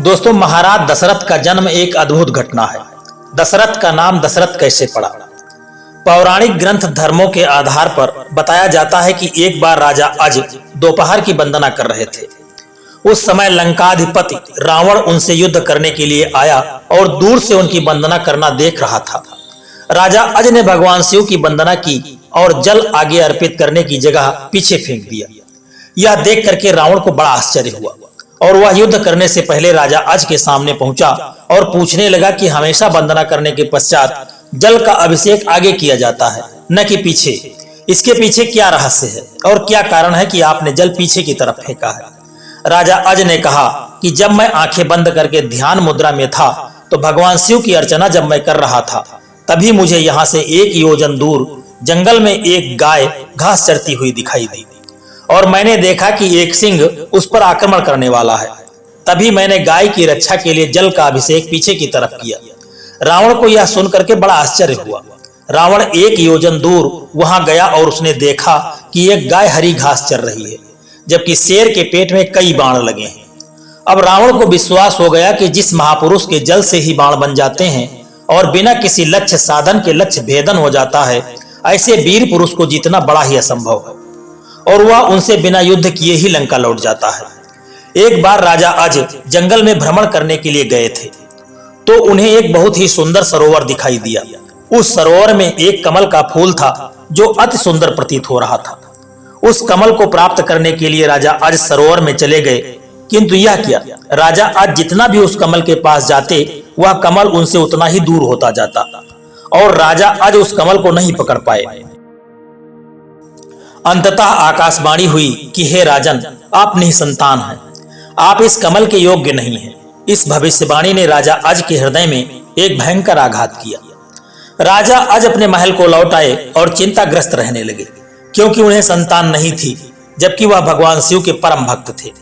दोस्तों, महाराज दशरथ का जन्म एक अद्भुत घटना है। दशरथ का नाम दशरथ कैसे पड़ा? पौराणिक ग्रंथ धर्मों के आधार पर बताया जाता है कि एक बार राजा अज दोपहर की वंदना कर रहे थे। उस समय लंकाधिपति रावण उनसे युद्ध करने के लिए आया और दूर से उनकी वंदना करना देख रहा था। राजा अज ने भगवान शिव की वंदना की और जल आगे अर्पित करने की जगह पीछे फेंक दिया। यह देख करके रावण को बड़ा आश्चर्य हुआ और वह युद्ध करने से पहले राजा अज के सामने पहुंचा और पूछने लगा कि हमेशा वंदना करने के पश्चात जल का अभिषेक आगे किया जाता है, न कि पीछे। इसके पीछे क्या रहस्य है और क्या कारण है कि आपने जल पीछे की तरफ फेंका है? राजा अज ने कहा कि जब मैं आंखें बंद करके ध्यान मुद्रा में था तो भगवान शिव की अर्चना जब मैं कर रहा था, तभी मुझे यहाँ से 1 योजन दूर जंगल में एक गाय घास चरती हुई दिखाई दी और मैंने देखा कि एक सिंह उस पर आक्रमण करने वाला है। तभी मैंने गाय की रक्षा के लिए जल का अभिषेक पीछे की तरफ किया। रावण को यह सुनकर के बड़ा आश्चर्य हुआ। रावण 1 योजन दूर वहां गया और उसने देखा कि एक गाय हरी घास चर रही है, जबकि शेर के पेट में कई बाण लगे हैं। अब रावण को विश्वास हो गया कि जिस महापुरुष के जल से ही बाण बन जाते हैं और बिना किसी लक्ष्य साधन के लक्ष्य भेदन हो जाता है, ऐसे वीर पुरुष को जीतना बड़ा ही असंभव है और वह उनसे बिना युद्ध किए ही लंका लौट जाता है। एक बार राजा अज जंगल में भ्रमण करने के लिए गए थे तो उन्हें एक बहुत ही सुंदर सरोवर दिखाई दिया। उस सरोवर में एक कमल का फूल था जो अति सुंदर प्रतीत हो रहा था। उस कमल को प्राप्त करने के लिए राजा अज सरोवर में चले गए, किंतु यह क्या, राजा अज जितना भी उस कमल के पास जाते वह कमल उनसे उतना ही दूर होता जाता और राजा अज उस कमल को नहीं पकड़ पाए। अंततः आकाशवाणी हुई कि हे राजन, आप निसंतान हैं, आप इस कमल के योग्य नहीं हैं। इस भविष्यवाणी ने राजा अज के हृदय में एक भयंकर आघात किया। राजा अज अपने महल को लौट आए और चिंताग्रस्त रहने लगे, क्योंकि उन्हें संतान नहीं थी, जबकि वह भगवान शिव के परम भक्त थे।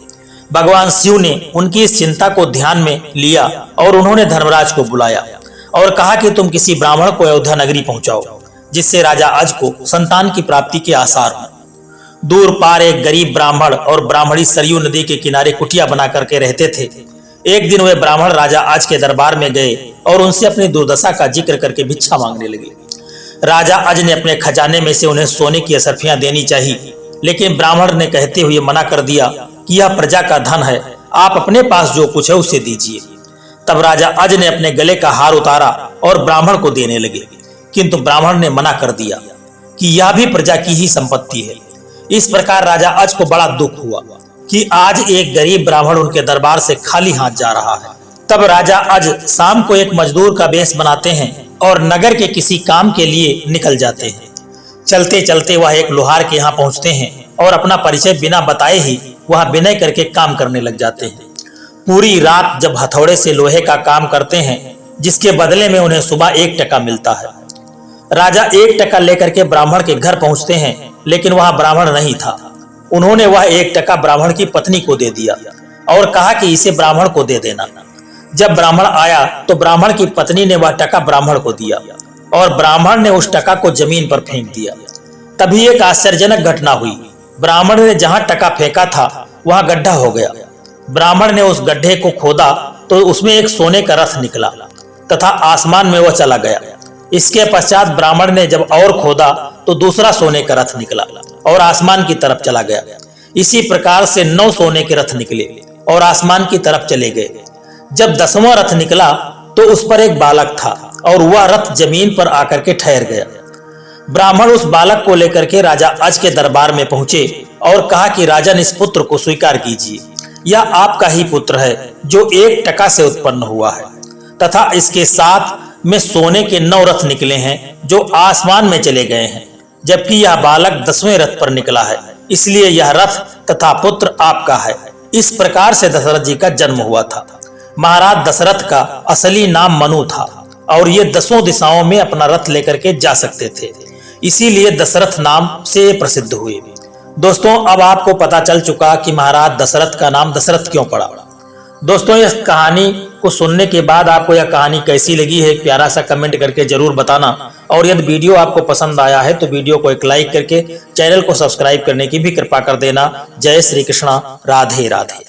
भगवान शिव ने उनकी इस चिंता को ध्यान में लिया और उन्होंने धर्मराज को बुलाया और कहा कि तुम किसी ब्राह्मण को अयोध्या नगरी पहुंचाओ, जिससे राजा अज को संतान की प्राप्ति के आसार हों। दूर पार एक गरीब ब्राह्मण और ब्राह्मणी सरयू नदी के किनारे कुटिया बना करके रहते थे। एक दिन वे ब्राह्मण राजा अज के दरबार में गए और उनसे अपनी दुर्दशा का जिक्र करके भिक्षा मांगने लगे। राजा अज ने अपने खजाने में से उन्हें सोने की असरफियां देनी चाहिए, लेकिन ब्राह्मण ने कहते हुए मना कर दिया कि यह प्रजा का धन है, आप अपने पास जो कुछ है उसे दीजिए। तब राजा अज ने अपने गले का हार उतारा और ब्राह्मण को देने लगे, किंतु ब्राह्मण ने मना कर दिया कि यह भी प्रजा की ही संपत्ति है। इस प्रकार राजा अज को बड़ा दुख हुआ कि आज एक गरीब ब्राह्मण उनके दरबार से खाली हाथ जा रहा है। तब राजा अज शाम को एक मजदूर का वेश बनाते हैं और नगर के किसी काम के लिए निकल जाते हैं। चलते चलते वह एक लोहार के यहाँ पहुंचते हैं और अपना परिचय बिना बताए ही वह विनय करके काम करने लग जाते हैं। पूरी रात जब हथौड़े से लोहे का काम करते हैं, जिसके बदले में उन्हें सुबह 1 टका मिलता है। राजा 1 टका लेकर के ब्राह्मण के घर पहुंचते हैं, लेकिन वह ब्राह्मण नहीं था। उन्होंने वह 1 टका ब्राह्मण की पत्नी को दे दिया और कहा कि इसे ब्राह्मण को दे देना। जब ब्राह्मण आया तो ब्राह्मण की पत्नी ने वह टका ब्राह्मण को दिया और ब्राह्मण ने उस टका को जमीन पर फेंक दिया। तभी एक आश्चर्यजनक घटना हुई। ब्राह्मण ने जहां टका फेंका था वहां गड्ढा हो गया। ब्राह्मण ने उस गड्ढे को खोदा तो उसमें एक सोने का रथ निकला तथा आसमान में वह चला गया। इसके पश्चात ब्राह्मण ने जब और खोदा तो दूसरा सोने का रथ निकला और आसमान की तरफ चला गया। इसी प्रकार से 9 सोने के रथ निकले और आसमान की तरफ चले गए। जब 10वां रथ निकला तो उस पर एक बालक था और वह रथ जमीन पर आकर के ठहर गया। ब्राह्मण उस बालक को लेकर के राजा अज के दरबार में पहुंचे और कहा कि राजन, इस पुत्र को स्वीकार कीजिए। यह आपका ही पुत्र है जो 1 टका से उत्पन्न हुआ है तथा इसके साथ में सोने के 9 रथ निकले हैं जो आसमान में चले गए हैं, जबकि यह बालक 10वें रथ पर निकला है, इसलिए यह रथ तथा पुत्र आपका है। इस प्रकार से दशरथ जी का जन्म हुआ था। महाराज दशरथ का असली नाम मनु था और ये 10 दिशाओं में अपना रथ लेकर के जा सकते थे, इसीलिए दशरथ नाम से प्रसिद्ध हुए। दोस्तों, अब आपको पता चल चुका कि महाराज दशरथ का नाम दशरथ क्यों पड़ा। दोस्तों, इस कहानी को सुनने के बाद आपको यह कहानी कैसी लगी है, एक प्यारा सा कमेंट करके जरूर बताना। और यदि वीडियो आपको पसंद आया है तो वीडियो को एक लाइक करके चैनल को सब्सक्राइब करने की भी कृपा कर देना। जय श्री कृष्णा, राधे राधे।